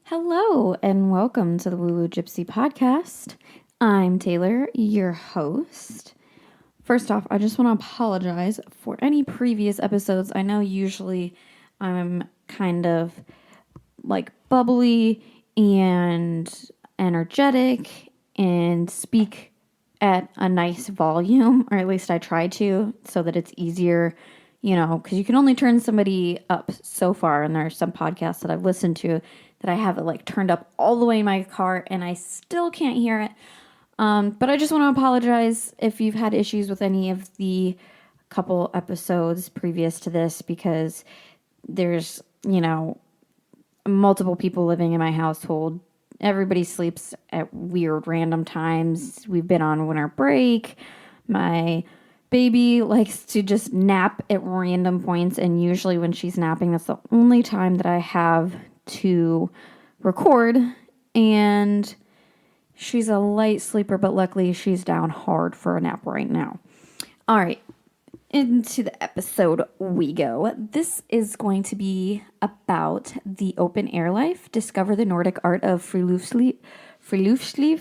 Hello and welcome to the Woo Woo Gypsy podcast. I'm Taylor, your host. First off, I just want to apologize for any previous episodes. I know usually I'm kind of like bubbly and energetic and speak at a nice volume, or at least I try to, so that it's easier, because you can only turn somebody up so far. And there are some podcasts that I've listened to that I have it like turned up all the way in my car and I still can't hear it. But I just want to apologize if you've had issues with any of the couple episodes previous to this, because there's, multiple people living in my household. Everybody sleeps at weird random times. We've been on winter break. My baby likes to just nap at random points, and usually when she's napping, that's the only time that I have to record. And she's a light sleeper, but luckily she's down hard for a nap right now. All right, into the episode we go. This is going to be about the open air life, discover the Nordic art of friluftsliv,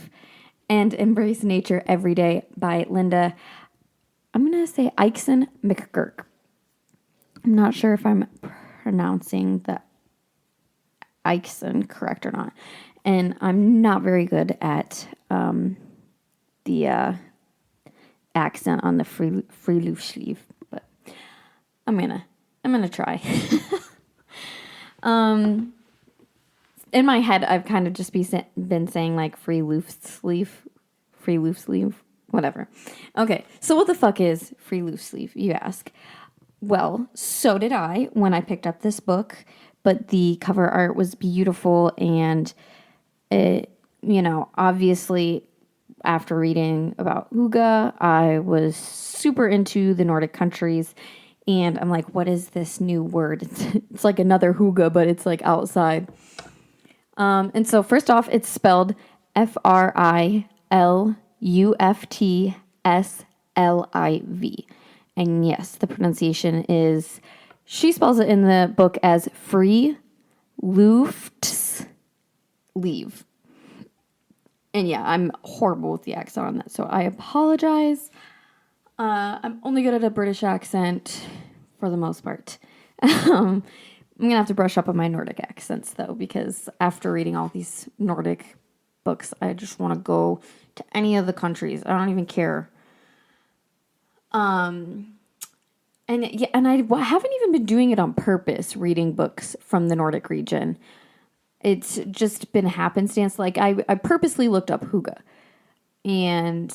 and embrace nature every day by Linda, I'm going to say Eichsen McGurk. I'm not sure if I'm pronouncing the Eichsen correct or not. And I'm not very good at the accent on the friluftsliv, but I'm gonna try. In my head, I've kind of just been saying like friluftsliv, whatever. Okay, so what the fuck is friluftsliv, you ask? Well, so did I when I picked up this book, but the cover art was beautiful, and it, obviously after reading about hygge, I was super into the Nordic countries, and I'm like, what is this new word? It's like another hygge, but it's like outside. And so first off, it's spelled Friluftsliv. And yes, the pronunciation is, she spells it in the book as friluftsliv. And yeah, I'm horrible with the accent on that, so I apologize. I'm only good at a British accent for the most part. I'm going to have to brush up on my Nordic accents, though, because after reading all these Nordic books, I just want to go to any of the countries. I don't even care. And I haven't even been doing it on purpose, reading books from the Nordic region. It's just been happenstance. Like I purposely looked up hygge and,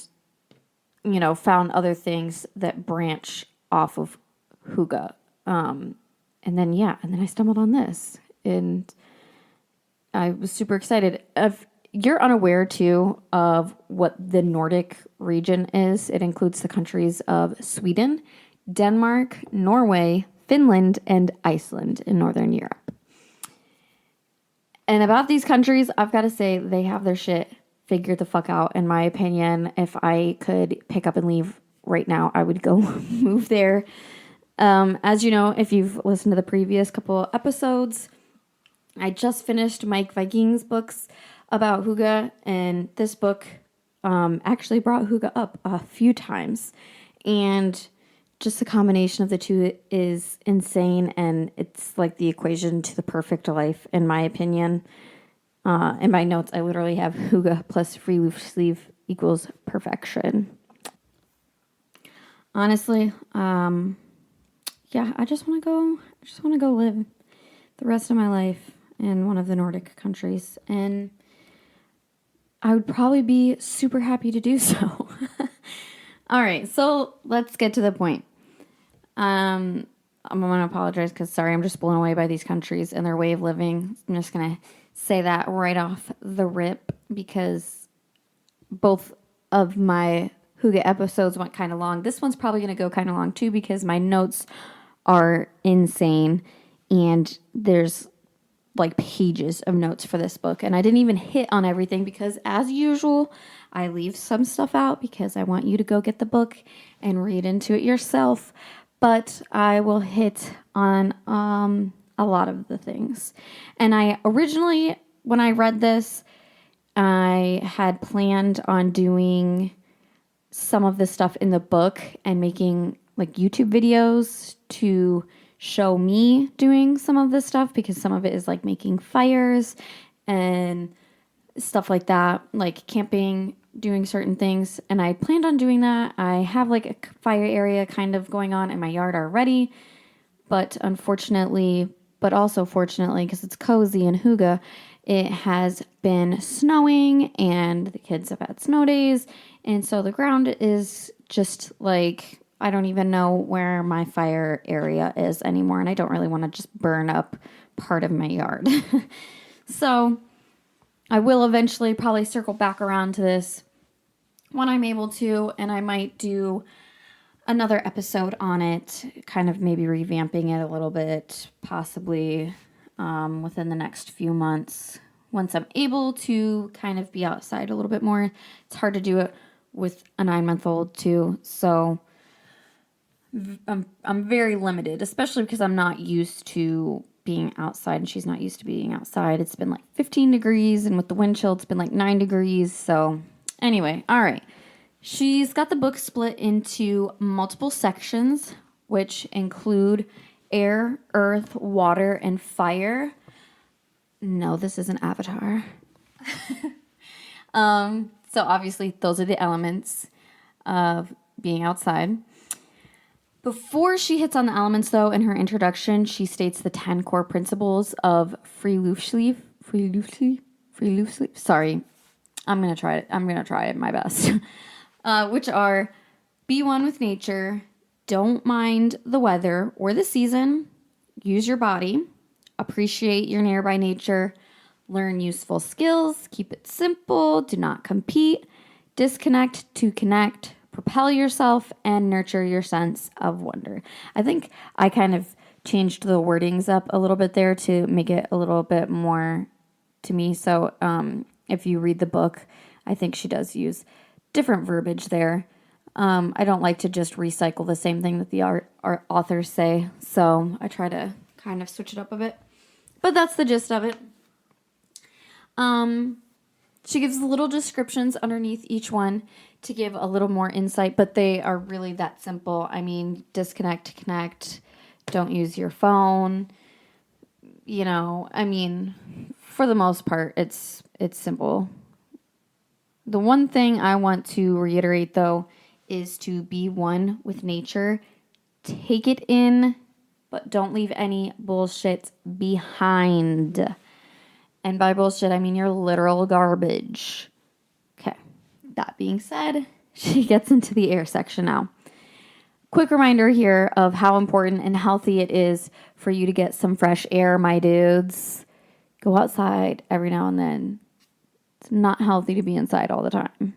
found other things that branch off of hygge. And then I stumbled on this, and I was super excited. If you're unaware too of what the Nordic region is, it includes the countries of Sweden, Denmark, Norway, Finland, and Iceland in Northern Europe. And about these countries, I've got to say, they have their shit figured the fuck out, in my opinion. If I could pick up and leave right now, I would go move there. As you know, if you've listened to the previous couple episodes, I just finished Mike Viking's books about hygge, and this book actually brought hygge up a few times. And just the combination of the two is insane, and it's like the equation to the perfect life, in my opinion. In my notes, I literally have hygge plus friluftsliv equals perfection. Honestly, I just want to go live the rest of my life in one of the Nordic countries, and I would probably be super happy to do so. All right, so let's get to the point. I'm going to apologize because, sorry, I'm just blown away by these countries and their way of living. I'm just going to say that right off the rip, because both of my hygge episodes went kind of long. This one's probably going to go kind of long too, because my notes are insane, and there's like pages of notes for this book, and I didn't even hit on everything because, as usual, I leave some stuff out because I want you to go get the book and read into it yourself. But I will hit on a lot of the things. And I originally when I read this, I had planned on doing some of the stuff in the book and making like YouTube videos to show me doing some of this stuff, because some of it is like making fires and stuff like that, like camping, doing certain things. And I planned on doing that. I have like a fire area kind of going on in my yard already, but unfortunately, but also fortunately, because it's cozy in Huga, it has been snowing and the kids have had snow days. And so the ground is just like, I don't even know where my fire area is anymore. And I don't really want to just burn up part of my yard. So I will eventually probably circle back around to this when I'm able to. And I might do another episode on it, kind of maybe revamping it a little bit, possibly within the next few months, once I'm able to kind of be outside a little bit more. It's hard to do it with a 9-month-old too, so I'm very limited, especially because I'm not used to being outside and she's not used to being outside. It's been like 15 degrees, and with the wind chill, it's been like 9 degrees. So anyway, all right. She's got the book split into multiple sections, which include air, earth, water, and fire. No, this is an Avatar. So obviously those are the elements of being outside. Before she hits on the elements, though, in her introduction, she states the 10 core principles of friluftsliv. Sorry, I'm going to try it. I'm going to try it my best. Which are: be one with nature, don't mind the weather or the season, use your body, appreciate your nearby nature, learn useful skills, keep it simple, do not compete, disconnect to connect, propel yourself, and nurture your sense of wonder. I think I kind of changed the wordings up a little bit there to make it a little bit more to me. So if you read the book, I think she does use different verbiage there. I don't like to just recycle the same thing that the our authors say, so I try to kind of switch it up a bit. But that's the gist of it. She gives little descriptions underneath each one to give a little more insight, but they are really that simple. I mean, disconnect, connect, don't use your phone. You know, I mean, for the most part, it's simple. The one thing I want to reiterate, though, is to be one with nature. Take it in, but don't leave any bullshit behind. And by bullshit, I mean your literal garbage. Okay, that being said, she gets into the air section now. Quick reminder here of how important and healthy it is for you to get some fresh air, my dudes. Go outside every now and then. It's not healthy to be inside all the time.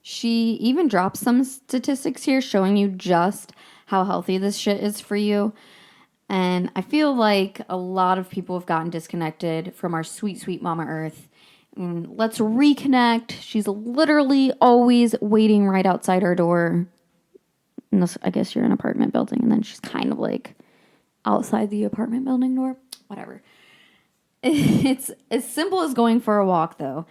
She even drops some statistics here showing you just how healthy this shit is for you. And I feel like a lot of people have gotten disconnected from our sweet, sweet Mama Earth. And let's reconnect. She's literally always waiting right outside our door. Unless, I guess you're in an apartment building, and then she's kind of like outside the apartment building door. Whatever. It's as simple as going for a walk, though.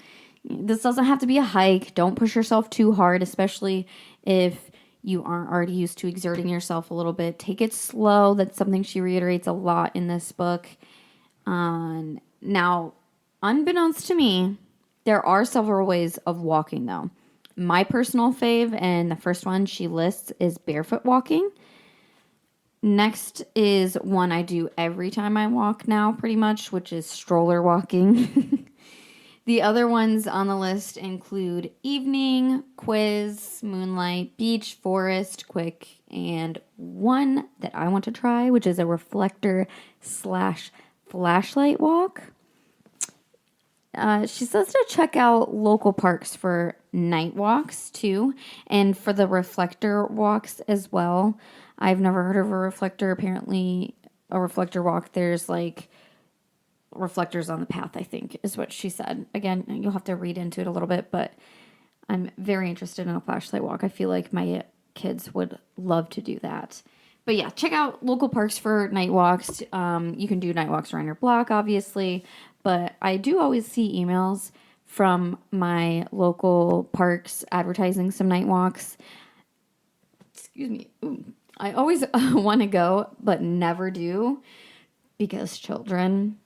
This doesn't have to be a hike. Don't push yourself too hard, especially if you aren't already used to exerting yourself a little bit. Take it slow. That's something she reiterates a lot in this book. Now, unbeknownst to me, there are several ways of walking, though. My personal fave, and the first one she lists, is barefoot walking. Next is one I do every time I walk now, pretty much, which is stroller walking. The other ones on the list include evening, quiz, moonlight, beach, forest, quick, and one that I want to try, which is a reflector/flashlight walk. She says to check out local parks for night walks too, and for the reflector walks as well. I've never heard of a reflector. Apparently, a reflector walk, there's like reflectors on the path, I think, is what she said. Again, you'll have to read into it a little bit, but I'm very interested in a flashlight walk. I feel like my kids would love to do that. But yeah, check out local parks for night walks. You can do night walks around your block, obviously, but I do always see emails from my local parks advertising some night walks. Excuse me. Ooh. I always want to go, but never do because children,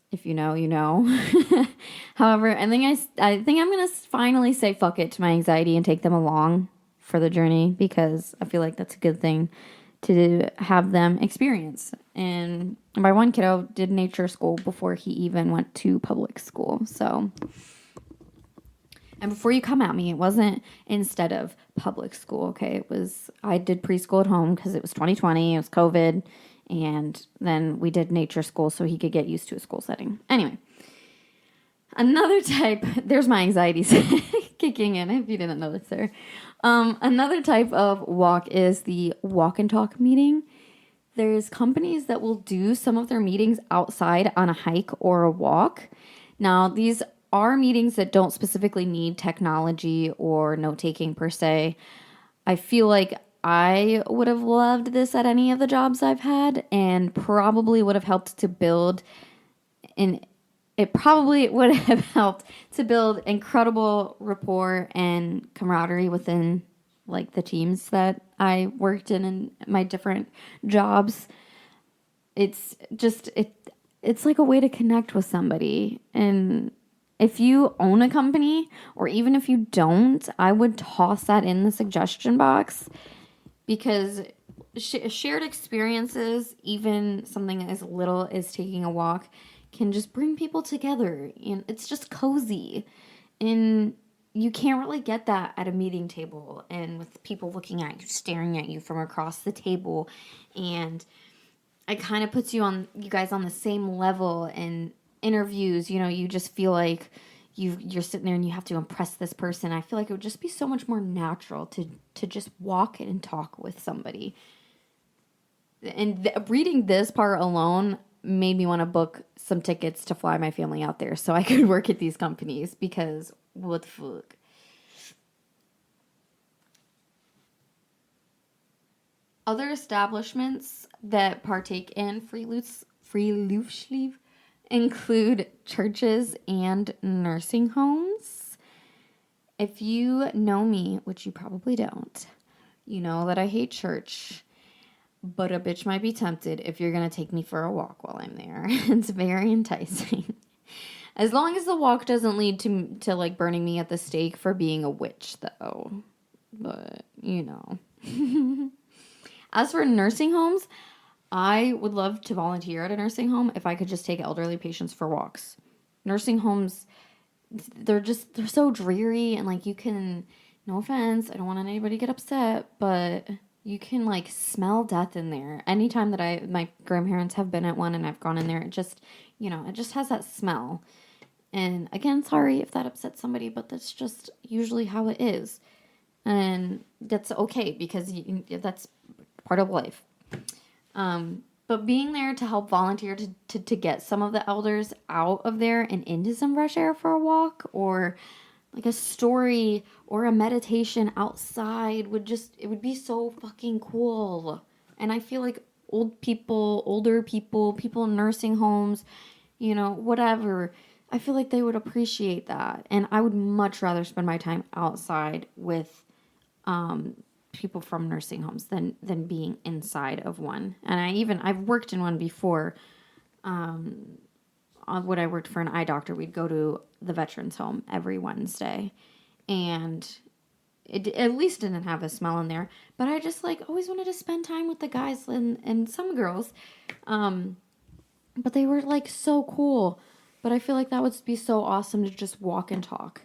if you know, you know. However, I think I'm going to finally say fuck it to my anxiety and take them along for the journey because I feel like that's a good thing to have them experience. And my one kiddo did nature school before he even went to public school. So, and before you come at me, it wasn't instead of public school, okay? It was, I did preschool at home because it was 2020, it was COVID, and then we did nature school so he could get used to a school setting. Anyway, another type, there's my anxieties kicking in if you didn't notice there. Another type of walk is the walk and talk meeting. There's companies that will do some of their meetings outside on a hike or a walk. Now, these are meetings that don't specifically need technology or note-taking per se. I feel like I would have loved this at any of the jobs I've had and probably would have helped to build it probably would have helped to build incredible rapport and camaraderie within like the teams that I worked in my different jobs. It's just it's like a way to connect with somebody. And if you own a company or even if you don't, I would toss that in the suggestion box because shared experiences, even something as little as taking a walk, can just bring people together. And it's just cozy. And you can't really get that at a meeting table and with people looking at you, staring at you from across the table. And it kind of puts you guys on the same level. And interviews, you just feel like you're sitting there and you have to impress this person. I feel like it would just be so much more natural to just walk and talk with somebody. And reading this part alone made me want to book some tickets to fly my family out there so I could work at these companies because what the fuck. Other establishments that partake in friluftsliv include churches and nursing homes. If you know me, which you probably don't, you know that I hate church. But a bitch might be tempted if you're going to take me for a walk while I'm there. It's very enticing. As long as the walk doesn't lead to like burning me at the stake for being a witch, though. But, As for nursing homes, I would love to volunteer at a nursing home if I could just take elderly patients for walks. Nursing homes, they're so dreary and like you can, no offense, I don't want anybody to get upset, but you can like smell death in there. Anytime that my grandparents have been at one and I've gone in there, it just has that smell. And again, sorry if that upsets somebody, but that's just usually how it is. And that's okay because that's part of life. But being there to help volunteer to get some of the elders out of there and into some fresh air for a walk or like a story or a meditation outside it would be so fucking cool. And I feel like older people in nursing homes, whatever, I feel like they would appreciate that. And I would much rather spend my time outside with people from nursing homes than being inside of one. And I've worked in one before. When I worked for an eye doctor, we'd go to the veterans home every Wednesday, and it at least didn't have a smell in there. But I just like always wanted to spend time with the guys and some girls, but they were like so cool. But I feel like that would be so awesome to just walk and talk.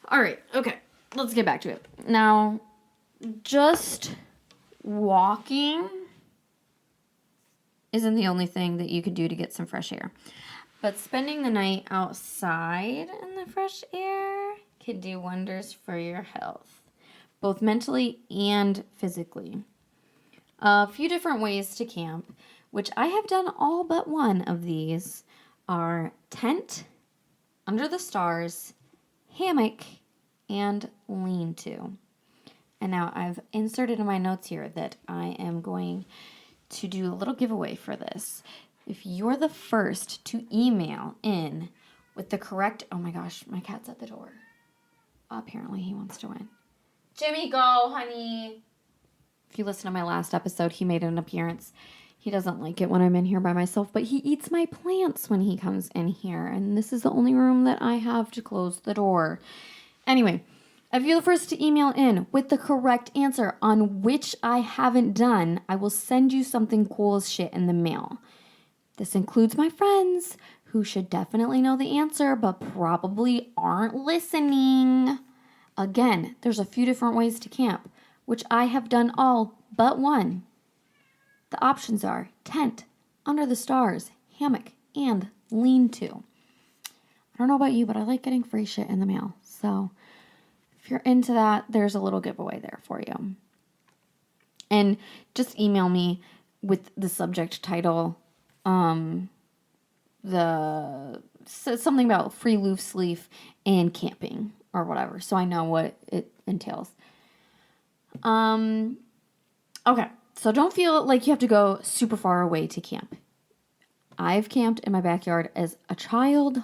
All right, okay, let's get back to it now. Just walking isn't the only thing that you could do to get some fresh air. But spending the night outside in the fresh air can do wonders for your health, both mentally and physically. A few different ways to camp, which I have done all but one of these, are tent, under the stars, hammock, and lean-to. And now I've inserted in my notes here that I am going to do a little giveaway for this. If you're the first to email in with the correct... Oh my gosh, my cat's at the door. Apparently he wants to win. Jimmy, go, honey. If you listen to my last episode, he made an appearance. He doesn't like it when I'm in here by myself, but he eats my plants when he comes in here. And this is the only room that I have to close the door. Anyway, if you're the first to email in with the correct answer on which I haven't done, I will send you something cool as shit in the mail. This includes my friends who should definitely know the answer, but probably aren't listening. Again, there's a few different ways to camp, which I have done all but one. The options are tent, under the stars, hammock, and lean-to. I don't know about you, but I like getting free shit in the mail. So if you're into that, there's a little giveaway there for you. And just email me with the subject title, something about friluftsliv and camping or whatever, so I know what it entails. Okay. So don't feel like you have to go super far away to camp. I've camped in my backyard as a child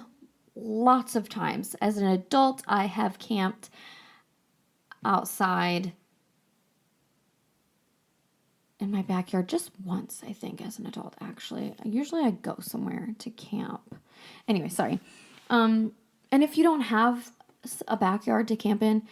lots of times. As an adult, I have camped outside in my backyard just once, I think, as an adult, actually. Usually I go somewhere to camp. Anyway, sorry. And if you don't have a backyard to camp in,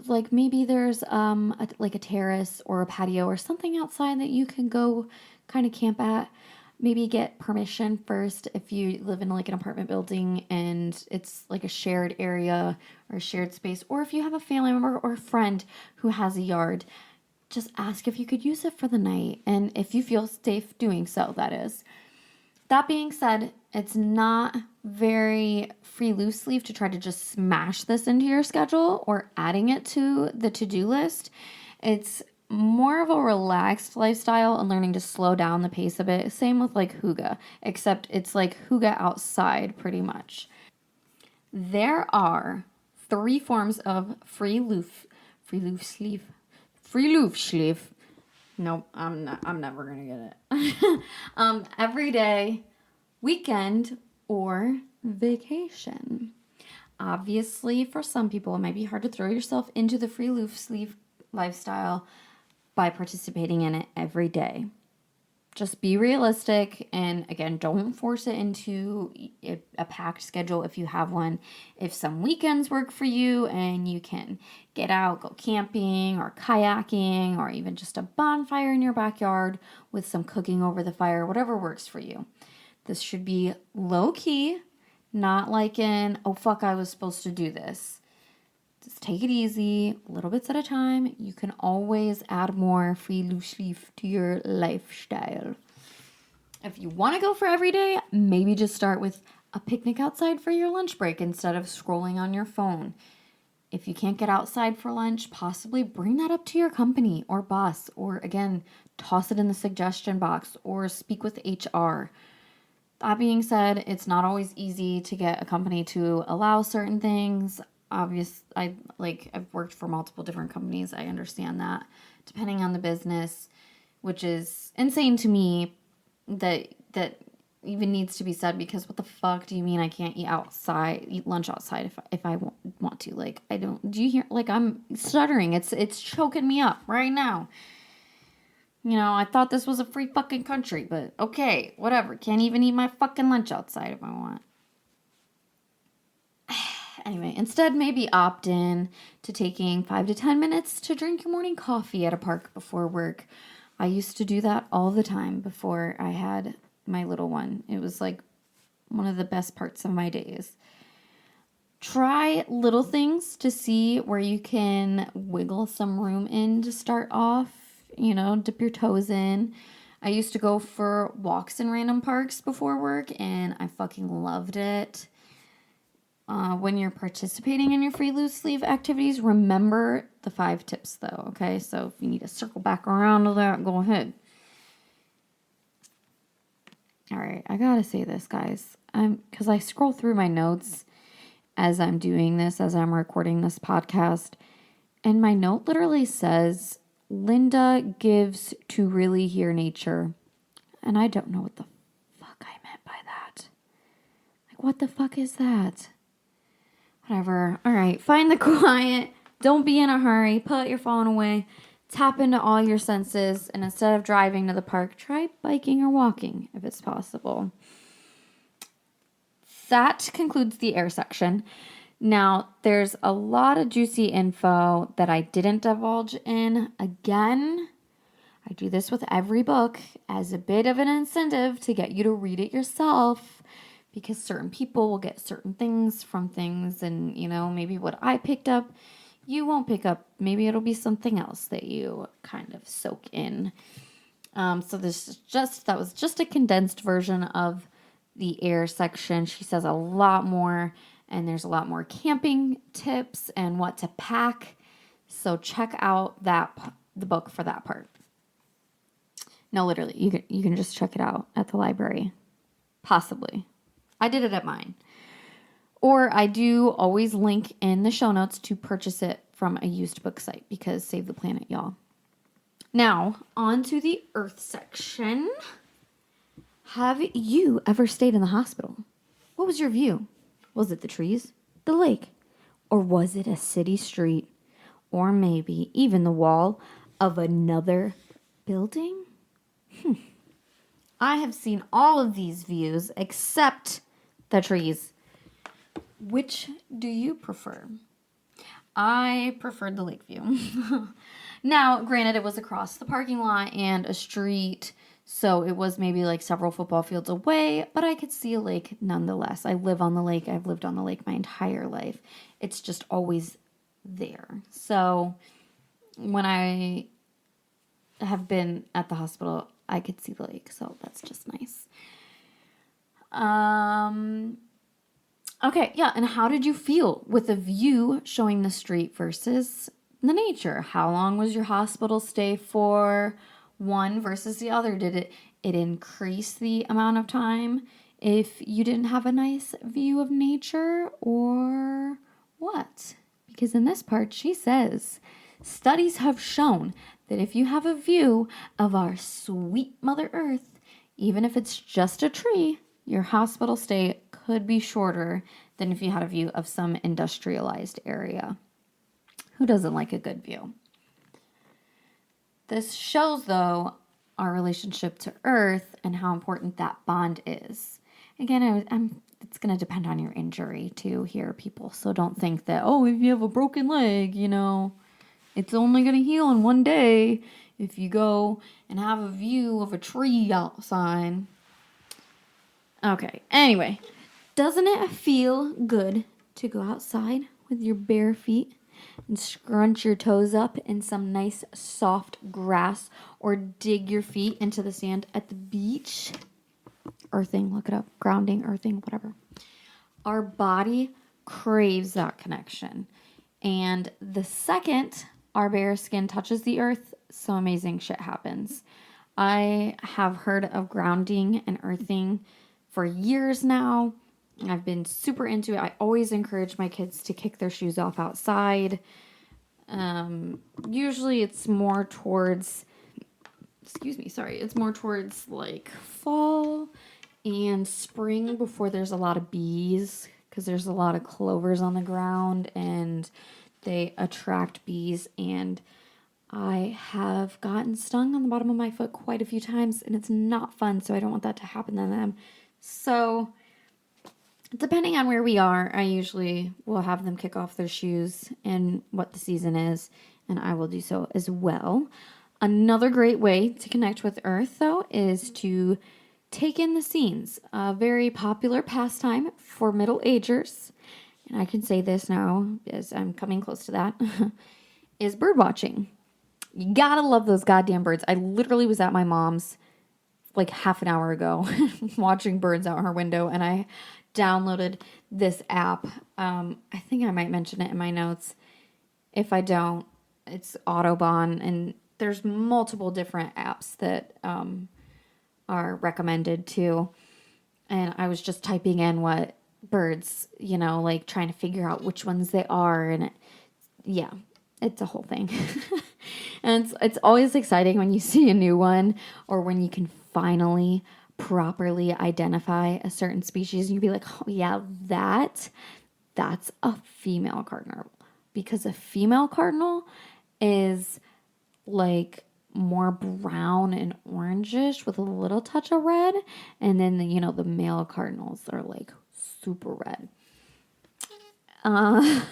like maybe there's a terrace or a patio or something outside that you can go kind of camp at. Maybe get permission first if you live in like an apartment building and it's like a shared area or a shared space, or if you have a family member or a friend who has a yard, just ask if you could use it for the night, and if you feel safe doing so, that is. That being said, it's not very friluftsliv to try to just smash this into your schedule or adding it to the to-do list. It's more of a relaxed lifestyle and learning to slow down the pace of it. Same with like hygge, except it's like hygge outside pretty much. There are 3 forms of friluftsliv. Nope, I'm never gonna get it. Everyday, weekend, or vacation. Obviously, for some people, it might be hard to throw yourself into the friluftsliv lifestyle by participating in it every day. Just be realistic, and again, don't force it into a packed schedule if you have one. If some weekends work for you and you can get out, go camping or kayaking, or even just a bonfire in your backyard with some cooking over the fire, whatever works for you. This should be low key, not like oh fuck, I was supposed to do this. Just take it easy, little bits at a time. You can always add more friluftsliv to your lifestyle. If you want to go for every day, maybe just start with a picnic outside for your lunch break instead of scrolling on your phone. If you can't get outside for lunch, possibly bring that up to your company or boss, or again, toss it in the suggestion box or speak with HR. That being said, it's not always easy to get a company to allow certain things. I've worked for multiple different companies. I understand that, depending on the business, which is insane to me that even needs to be said, because what the fuck do you mean I can't eat lunch outside if I want to? Like, I don't, do you hear, like, I'm stuttering. It's choking me up right now. You know, I thought this was a free fucking country, but okay, whatever. Can't even eat my fucking lunch outside if I want. Anyway, instead, maybe opt in to taking 5 to 10 minutes to drink your morning coffee at a park before work. I used to do that all the time before I had my little one. It was like one of the best parts of my days. Try little things to see where you can wiggle some room in to start off. You know, dip your toes in. I used to go for walks in random parks before work, and I fucking loved it. When you're participating in your friluftsliv activities, remember the 5 tips, though, okay? So if you need to circle back around to that, go ahead. All right, I gotta say this, guys. Because I scroll through my notes as I'm doing this, as I'm recording this podcast, and my note literally says, Linda gives to really hear nature. And I don't know what the fuck like, what the fuck is that? Whatever. All right. Find the quiet. Don't be in a hurry. Put your phone away. Tap into all your senses. And instead of driving to the park, try biking or walking if it's possible. That concludes the air section. Now, there's a lot of juicy info that I didn't divulge in. Again, I do this with every book as a bit of an incentive to get you to read it yourself, because certain people will get certain things from things, and, maybe what I picked up, you won't pick up. Maybe it'll be something else that you kind of soak in. So that was just a condensed version of the air section. She says a lot more, and there's a lot more camping tips and what to pack. So check out the book for that part. No, literally, you can just check it out at the library. Possibly. I did it at mine. Or I do always link in the show notes to purchase it from a used book site, because save the planet, y'all. Now, on to the earth section. Have you ever stayed in the hospital? What was your view? Was it the trees, the lake, or was it a city street, or maybe even the wall of another building? I have seen all of these views except the trees. Which do you prefer? I preferred the lake view. Now, granted, it was across the parking lot and a street, so it was maybe like several football fields away, but I could see a lake nonetheless. I live on the lake. I've lived on the lake my entire life. It's just always there. So when I have been at the hospital, I could see the lake, so that's just nice. Okay, yeah, and how did you feel with the view showing the street versus the nature? How long was your hospital stay for, one versus the other? Did it increase the amount of time if you didn't have a nice view of nature, or what? Because in this part, she says, studies have shown that if you have a view of our sweet Mother Earth, even if it's just a tree, your hospital stay could be shorter than if you had a view of some industrialized area. Who doesn't like a good view? This shows, though, our relationship to Earth and how important that bond is. Again, it's going to depend on your injury, too, here, people. So don't think that, if you have a broken leg, it's only going to heal in one day if you go and have a view of a tree outside. Okay, anyway, doesn't it feel good to go outside with your bare feet and scrunch your toes up in some nice soft grass, or dig your feet into the sand at the beach? Earthing, look it up. Grounding, earthing, whatever. Our body craves that connection. And the second our bare skin touches the earth, some amazing shit happens. I have heard of grounding and earthing for years now. I've been super into it. I always encourage my kids to kick their shoes off outside. Usually it's more towards, it's more towards like fall and spring, before there's a lot of bees, because there's a lot of clovers on the ground and they attract bees. And I have gotten stung on the bottom of my foot quite a few times, and it's not fun, so I don't want that to happen to them. So depending on where we are, I usually will have them kick off their shoes and what the season is, and I will do so as well. Another great way to connect with Earth, though, is to take in the scenes. A very popular pastime for middle agers, and I can say this now as I'm coming close to that, is bird watching. You gotta love those goddamn birds. I literally was at my mom's like half an hour ago watching birds out her window, and I downloaded this app. I think I might mention it in my notes. If I don't, it's Autobahn, and there's multiple different apps that are recommended too. And I was just typing in what birds, like trying to figure out which ones they are, and it's a whole thing. And it's always exciting when you see a new one, or when you can finally properly identify a certain species. You'd be like, oh yeah, that's a female cardinal, because a female cardinal is like more brown and orangish with a little touch of red, and then the male cardinals are like super red. I'm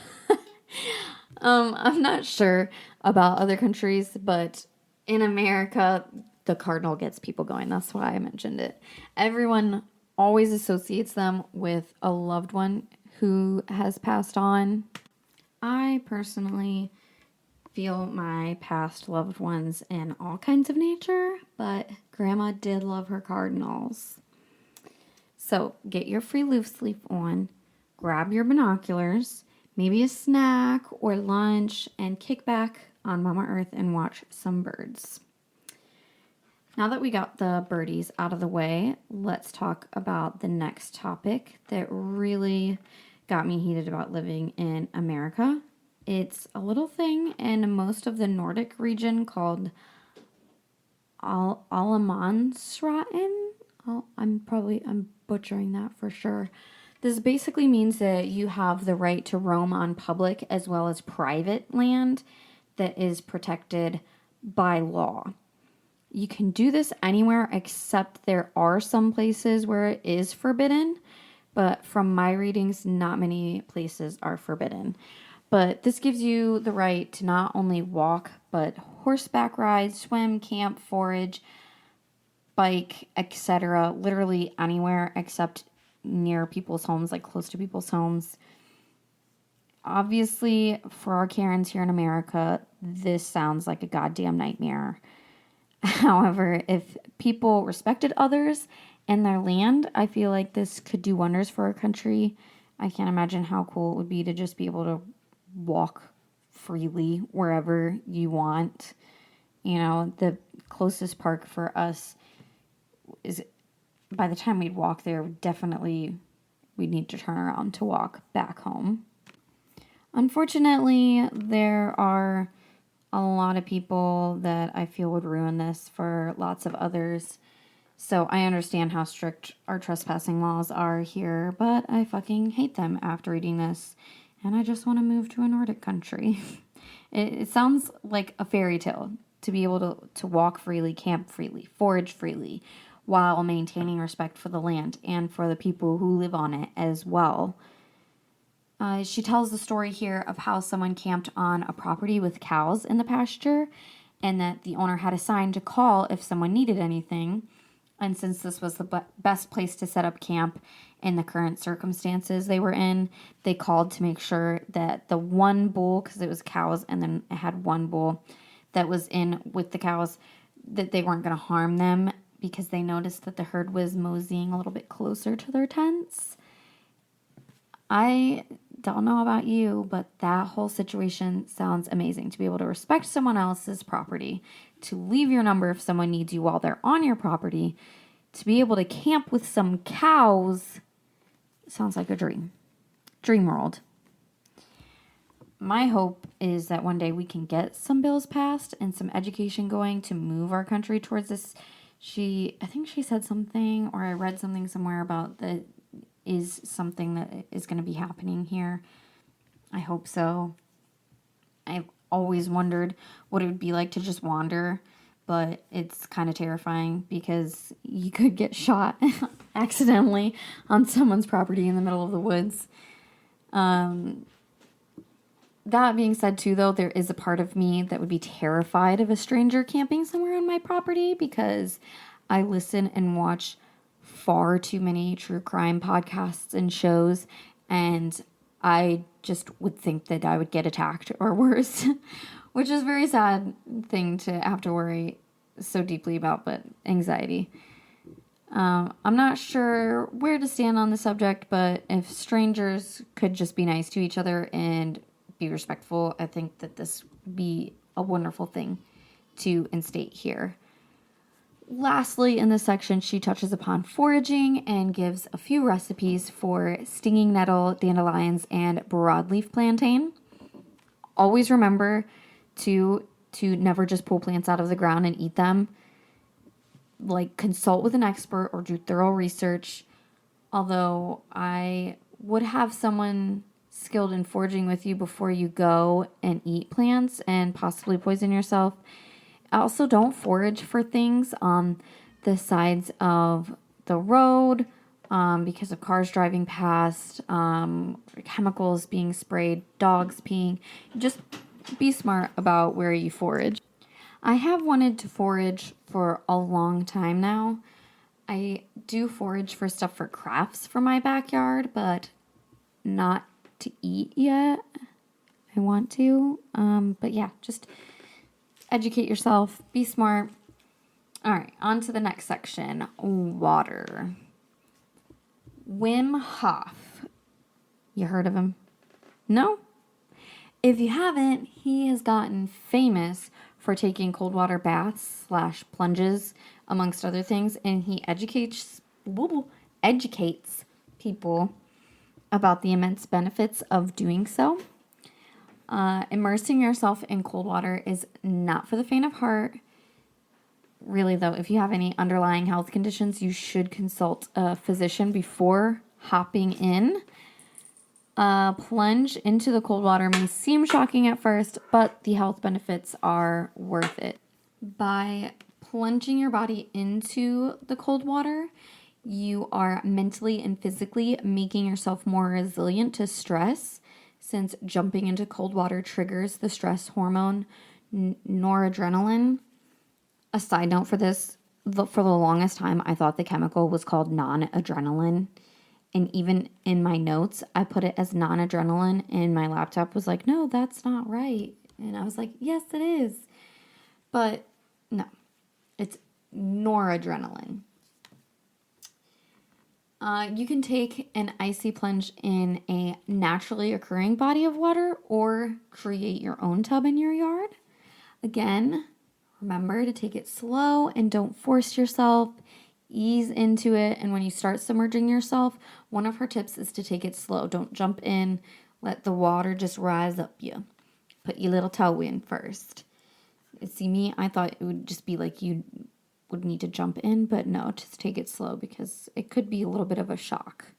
not sure about other countries, but in America, the cardinal gets people going. That's why I mentioned it. Everyone always associates them with a loved one who has passed on. I personally feel my past loved ones in all kinds of nature, but Grandma did love her cardinals. So get your friluftsliv on, grab your binoculars, maybe a snack or lunch, and kick back on Mama Earth and watch some birds. Now that we got the birdies out of the way, let's talk about the next topic that really got me heated about living in America. It's a little thing in most of the Nordic region called Allemansraten. I'm butchering that for sure. This basically means that you have the right to roam on public as well as private land that is protected by law. You can do this anywhere except there are some places where it is forbidden, but from my readings, not many places are forbidden. But this gives you the right to not only walk, but horseback ride, swim, camp, forage, bike, etc. Literally anywhere except near people's homes, like close to people's homes. Obviously, for our Karens here in America, this sounds like a goddamn nightmare. However, if people respected others and their land, I feel like this could do wonders for our country. I can't imagine how cool it would be to just be able to walk freely wherever you want. The closest park for us is, by the time we'd walk there, we'd need to turn around to walk back home. Unfortunately, there are a lot of people that I feel would ruin this for lots of others. So I understand how strict our trespassing laws are here, but I fucking hate them after reading this. And I just want to move to a Nordic country. It sounds like a fairy tale to be able to walk freely, camp freely, forage freely, while maintaining respect for the land and for the people who live on it as well. She tells the story here of how someone camped on a property with cows in the pasture, and that the owner had a sign to call if someone needed anything. And since this was the best place to set up camp in the current circumstances they were in, they called to make sure that the one bull, because it was cows and then it had one bull that was in with the cows, that they weren't going to harm them, because they noticed that the herd was moseying a little bit closer to their tents. I don't know about you, but that whole situation sounds amazing. To be able to respect someone else's property, to leave your number if someone needs you while they're on your property, to be able to camp with some cows, sounds like a dream. Dream world. My hope is that one day we can get some bills passed and some education going to move our country towards this. I think she said something, or I read something somewhere about that is something that is going to be happening here. I hope so. I've always wondered what it would be like to just wander, but it's kind of terrifying because you could get shot accidentally on someone's property in the middle of the woods. That being said, too, though, there is a part of me that would be terrified of a stranger camping somewhere on my property, because I listen and watch far too many true crime podcasts and shows, and I just would think that I would get attacked or worse, which is a very sad thing to have to worry so deeply about, but anxiety. I'm not sure where to stand on the subject, but if strangers could just be nice to each other and be respectful, I think that this would be a wonderful thing to instate here. Lastly, in this section, she touches upon foraging and gives a few recipes for stinging nettle, dandelions, and broadleaf plantain. Always remember to never just pull plants out of the ground and eat them. like consult with an expert or do thorough research. Although I would have someone skilled in foraging with you before you go and eat plants and possibly poison yourself. Also, don't forage for things on the sides of the road because of cars driving past, chemicals being sprayed, dogs peeing. Just be smart about where you forage. I have wanted to forage for a long time now. I do forage for stuff for crafts for my backyard, but not to eat yet. I want to. But yeah, just educate yourself. Be smart. All right, on to the next section. Water. Wim Hof. You heard of him? No? If you haven't, he has gotten famous for taking cold water baths / plunges, amongst other things, and he educates people about the immense benefits of doing so. Immersing yourself in cold water is not for the faint of heart. Really, though, if you have any underlying health conditions, you should consult a physician before hopping in. Plunge into the cold water may seem shocking at first, but the health benefits are worth it. By plunging your body into the cold water, you are mentally and physically making yourself more resilient to stress, since jumping into cold water triggers the stress hormone noradrenaline. A side note for this, for the longest time, I thought the chemical was called non-adrenaline. And even in my notes, I put it as non-adrenaline, and my laptop was like, no, that's not right. And I was like, yes, it is. But no, it's noradrenaline. You can take an icy plunge in a naturally occurring body of water or create your own tub in your yard. Again, remember to take it slow and don't force yourself. Ease into it. And when you start submerging yourself, one of her tips is to take it slow. Don't jump in. Let the water just rise up you. Put your little toe in first. See me, I thought it would just be like you would need to jump in, but no, just take it slow because it could be a little bit of a shock.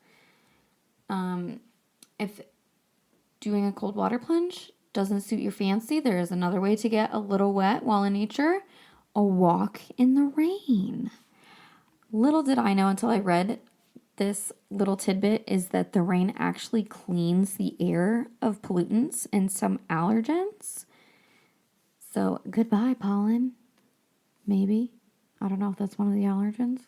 If doing a cold water plunge doesn't suit your fancy, there is another way to get a little wet while in nature: a walk in the rain. Little did I know until I read this little tidbit is that the rain actually cleans the air of pollutants and some allergens. So goodbye, pollen. Maybe. I don't know if that's one of the allergens.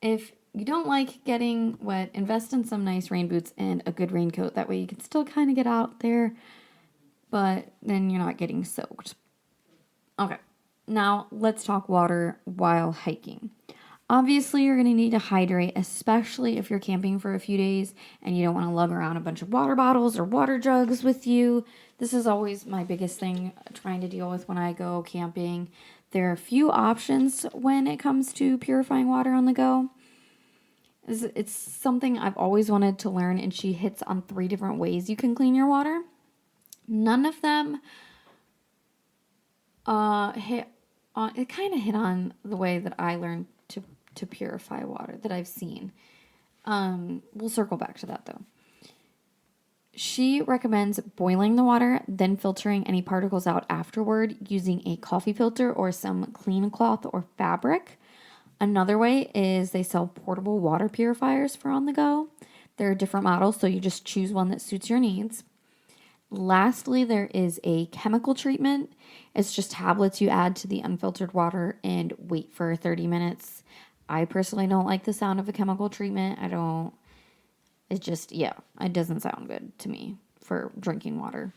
If you don't like getting wet, invest in some nice rain boots and a good raincoat. That way you can still kind of get out there, but then you're not getting soaked. Okay, now let's talk water while hiking. Obviously, you're going to need to hydrate, especially if you're camping for a few days and you don't want to lug around a bunch of water bottles or water jugs with you. This is always my biggest thing trying to deal with when I go camping. There are a few options when it comes to purifying water on the go. It's something I've always wanted to learn, and she hits on 3 different ways you can clean your water. None of them hit on the way that I learned to purify water that I've seen. We'll circle back to that though. She recommends boiling the water, then filtering any particles out afterward using a coffee filter or some clean cloth or fabric. Another way is they sell portable water purifiers for on the go. There are different models, so you just choose one that suits your needs. Lastly, there is a chemical treatment. It's just tablets you add to the unfiltered water and wait for 30 minutes. I personally don't like the sound of a chemical treatment. It doesn't sound good to me for drinking water.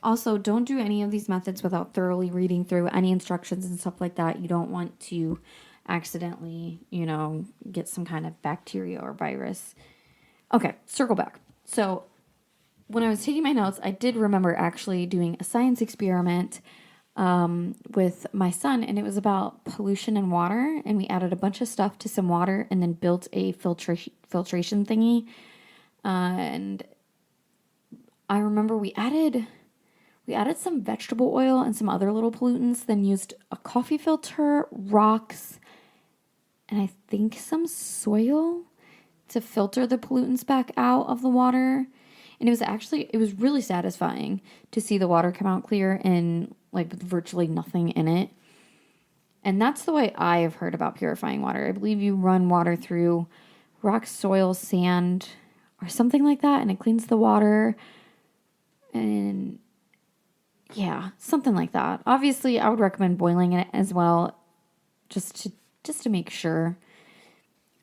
Also, don't do any of these methods without thoroughly reading through any instructions and stuff like that. You don't want to accidentally, get some kind of bacteria or virus. Okay, circle back. So when I was taking my notes, I did remember actually doing a science experiment with my son, and it was about pollution in water, and we added a bunch of stuff to some water and then built a filtration thingy. And I remember we We added some vegetable oil and some other little pollutants, then used a coffee filter, rocks, and I think some soil to filter the pollutants back out of the water. And it was really satisfying to see the water come out clear and like with virtually nothing in it. And that's the way I have heard about purifying water. I believe you run water through rock, soil, sand, or something like that, and it cleans the water. And yeah, something like that. Obviously, I would recommend boiling it as well, just to make sure.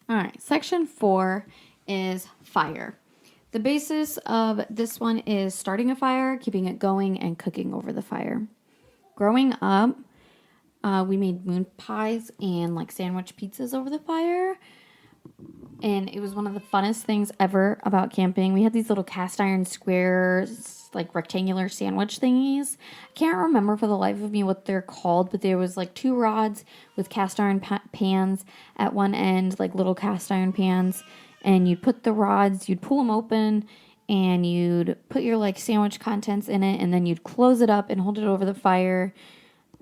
All right, section 4 is fire. The basis of this one is starting a fire, keeping it going, and cooking over the fire. Growing up, we made moon pies and like sandwich pizzas over the fire. And it was one of the funnest things ever about camping. We had these little cast iron squares, like rectangular sandwich thingies. I can't remember for the life of me what they're called, but there was like 2 rods with cast iron pans at one end, like little cast iron pans. And you'd put the rods, you'd pull them open, and you'd put your like sandwich contents in it, and then you'd close it up and hold it over the fire,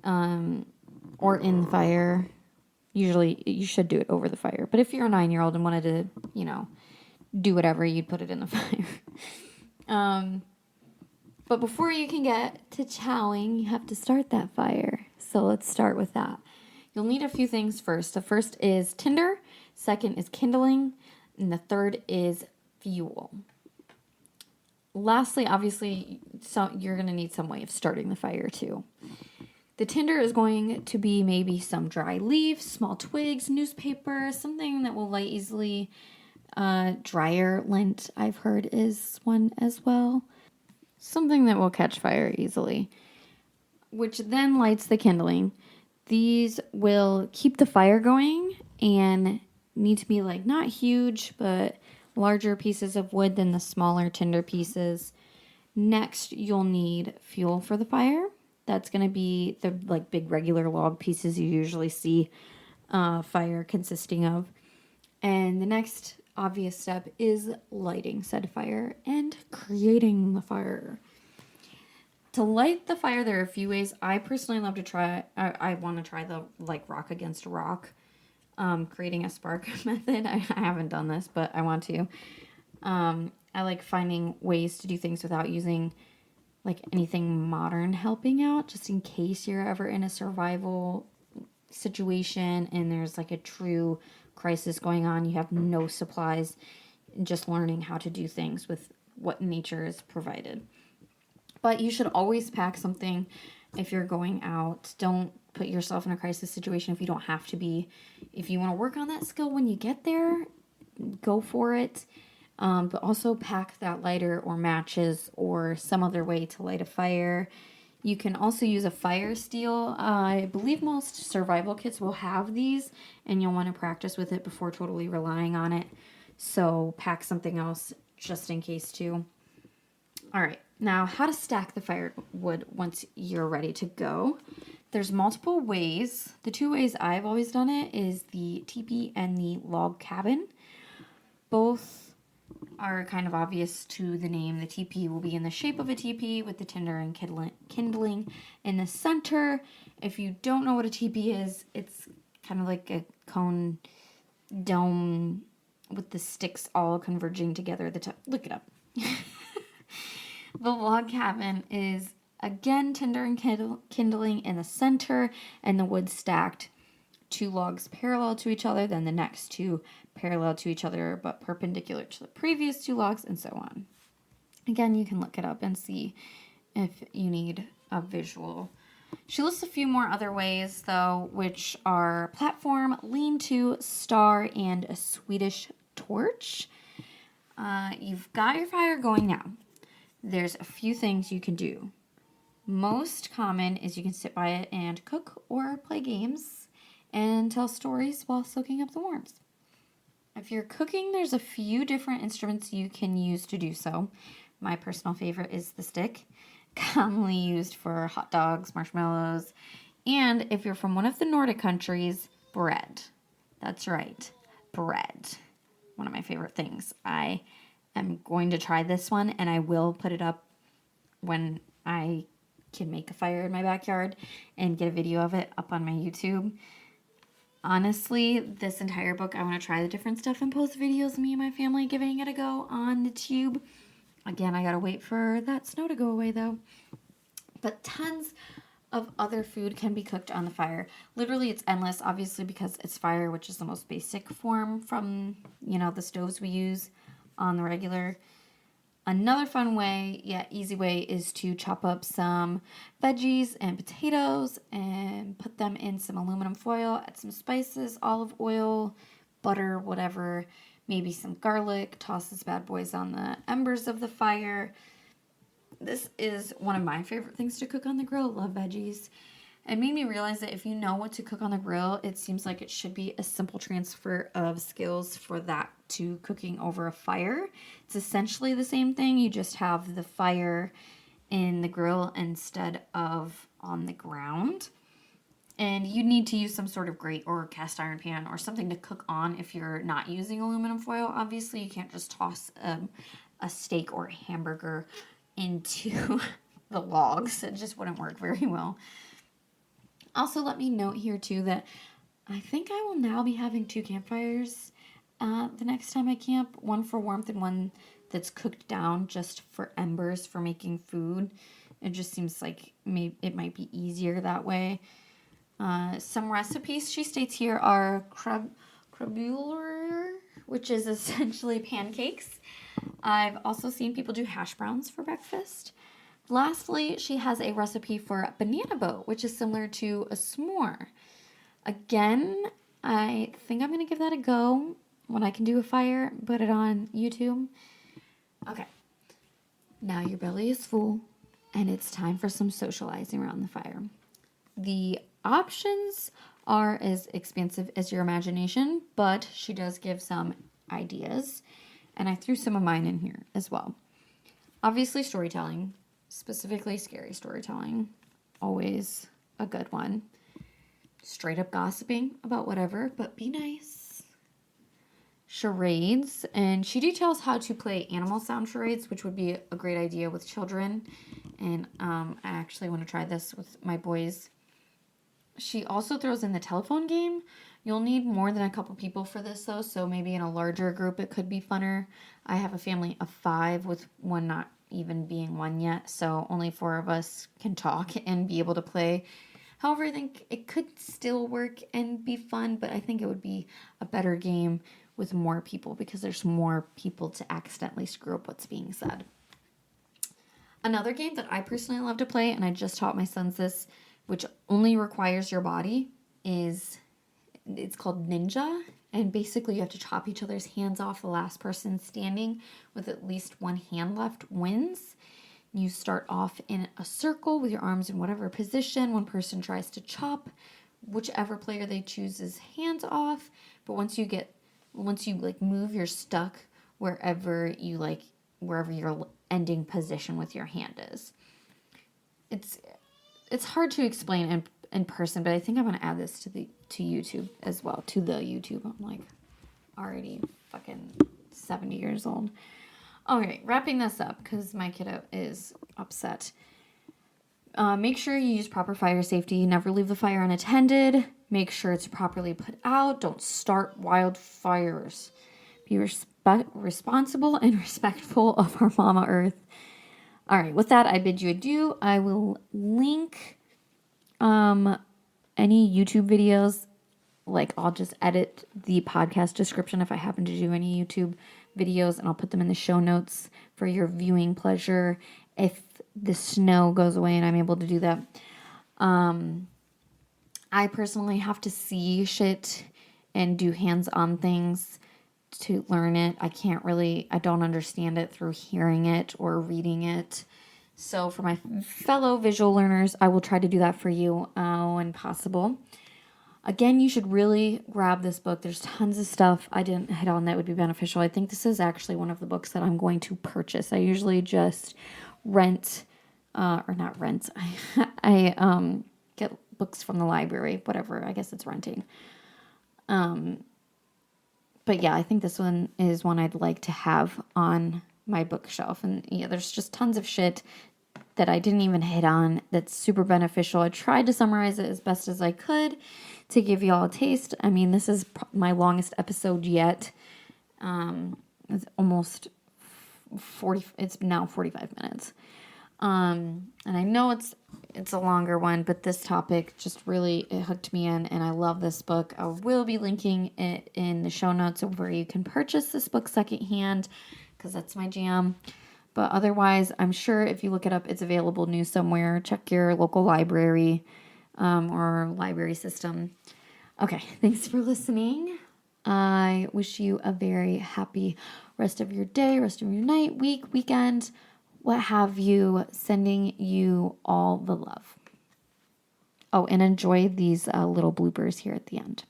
or in the fire. Usually you should do it over the fire. But if you're a 9-year-old and wanted to, do whatever, you'd put it in the fire. But before you can get to chowing, you have to start that fire. So let's start with that. You'll need a few things first. The first is tinder. Second is kindling. And the third is fuel. Lastly, obviously, you're going to need some way of starting the fire too. The tinder is going to be maybe some dry leaves, small twigs, newspaper, something that will light easily. Dryer lint, I've heard, is one as well. Something that will catch fire easily, which then lights the kindling. These will keep the fire going and need to be like not huge, but larger pieces of wood than the smaller tinder pieces. Next, you'll need fuel for the fire. That's going to be the like big regular log pieces you usually see fire consisting of. And the next obvious step is lighting said fire and creating the fire. To light the fire, there are a few ways. I personally love to try. I want to try the like rock against rock, creating a spark method. I haven't done this, but I want to. I like finding ways to do things without using like anything modern helping out, just in case you're ever in a survival situation and there's like a true crisis going on. You have no supplies, and just learning how to do things with what nature has provided. But you should always pack something if you're going out. Don't put yourself in a crisis situation if you don't have to be. If you want to work on that skill when you get there, go for it. But also pack that lighter or matches or some other way to light a fire. You can also use a fire steel. I believe most survival kits will have these, and you'll want to practice with it before totally relying on it. So pack something else just in case too. All right, now how to stack the firewood once you're ready to go. There's multiple ways. The 2 ways I've always done it is the teepee and the log cabin. Both are kind of obvious to the name. The teepee will be in the shape of a teepee with the tinder and kindling in the center. If you don't know what a teepee is, it's kind of like a cone dome with the sticks all converging together at the top. Look it up. The log cabin is, again, tinder and kindling in the center and the wood stacked 2 logs parallel to each other, then the next 2 parallel to each other but perpendicular to the previous 2 logs, and so on. Again, you can look it up and see if you need a visual. She lists a few more other ways, though, which are platform, lean-to, star, and a Swedish torch. You've got your fire going now. There's a few things you can do. Most common is you can sit by it and cook or play games and tell stories while soaking up the warmth. If you're cooking, there's a few different instruments you can use to do so. My personal favorite is the stick, commonly used for hot dogs, marshmallows, and if you're from one of the Nordic countries, bread. That's right, bread. One of my favorite things. I'm going to try this one, and I will put it up when I can make a fire in my backyard and get a video of it up on my YouTube. Honestly, this entire book, I want to try the different stuff and post videos of me and my family giving it a go on the tube. Again, I gotta wait for that snow to go away though. But tons of other food can be cooked on the fire. Literally, it's endless, obviously, because it's fire, which is the most basic form from, the stoves we use on the regular. Another fun way, easy way, is to chop up some veggies and potatoes and put them in some aluminum foil, add some spices, olive oil, butter, whatever, maybe some garlic, toss these bad boys on the embers of the fire. This is one of my favorite things to cook on the grill. Love veggies. It made me realize that if you know what to cook on the grill, it seems like it should be a simple transfer of skills for that to cooking over a fire. It's essentially the same thing. You just have the fire in the grill instead of on the ground. And you need to use some sort of grate or cast iron pan or something to cook on if you're not using aluminum foil. Obviously, you can't just toss a steak or a hamburger into the logs. It just wouldn't work very well. Also, let me note here, too, that I think I will now be having 2 campfires the next time I camp. One for warmth and one that's cooked down just for embers for making food. It just seems like it might be easier that way. Some recipes she states here are crabule, which is essentially pancakes. I've also seen people do hash browns for breakfast. Lastly, she has a recipe for a banana boat, which is similar to a s'more. Again, I think I'm going to give that a go when I can do a fire, put it on YouTube. Okay, now your belly is full, and it's time for some socializing around the fire. The options are as expansive as your imagination, but she does give some ideas, and I threw some of mine in here as well. Obviously, storytelling. Specifically scary storytelling, always a good one. Straight up gossiping about whatever, but be nice. Charades, and she details how to play animal sound charades, which would be a great idea with children. And I actually want to try this with my boys. She also throws in the telephone game. You'll need more than a couple people for this though, so maybe in a larger group it could be funner. I have a family of 5 with one not even being 1 yet, so only 4 of us can talk and be able to play. However, I think it could still work and be fun, but I think it would be a better game with more people because there's more people to accidentally screw up what's being said. Another game that I personally love to play, and I just taught my sons this, which only requires your body, it's called Ninja. And basically you have to chop each other's hands off. The last person standing with at least one hand left wins. You start off in a circle with your arms in whatever position. One person tries to chop whichever player they chooses hands off. But once you move, you're stuck wherever your ending position with your hand is. It's hard to explain in person, but I think I'm going to add this to YouTube as well, to the YouTube. I'm like already fucking 70 years old. Okay, wrapping this up because my kiddo is upset. Make sure you use proper fire safety. Never leave the fire unattended. Make sure it's properly put out. Don't start wildfires. Be responsible and respectful of our Mama Earth. All right, with that, I bid you adieu. I will link any YouTube videos. I'll just edit the podcast description if I happen to do any YouTube videos, and I'll put them in the show notes for your viewing pleasure if the snow goes away and I'm able to do that. I personally have to see shit and do hands-on things to learn it. I don't understand it through hearing it or reading it. So for my fellow visual learners, I will try to do that for you when possible. Again, you should really grab this book. There's tons of stuff I didn't hit on that would be beneficial. I think this is actually one of the books that I'm going to purchase. I usually just rent, or not rent. I get books from the library, whatever. I guess it's renting. But yeah, I think this one is one I'd like to have on my bookshelf. And yeah, there's just tons of shit that I didn't even hit on that's super beneficial. I tried to summarize it as best as I could to give you all a taste. I mean, this is my longest episode yet. It's almost 40, it's now 45 minutes. And I know it's a longer one, but this topic just really, it hooked me in, and I love this book. I will be linking it in the show notes of where you can purchase this book secondhand, because that's my jam. But otherwise, I'm sure if you look it up, it's available new somewhere. Check your local library or library system. Okay, thanks for listening. I wish you a very happy rest of your day, rest of your night, week, weekend, what have you. Sending you all the love. Oh, and enjoy these little bloopers here at the end.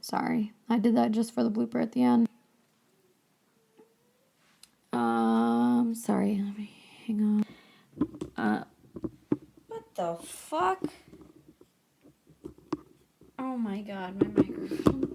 Sorry, I did that just for the blooper at the end. Sorry, let me hang on. What the fuck? Oh my god, my microphone.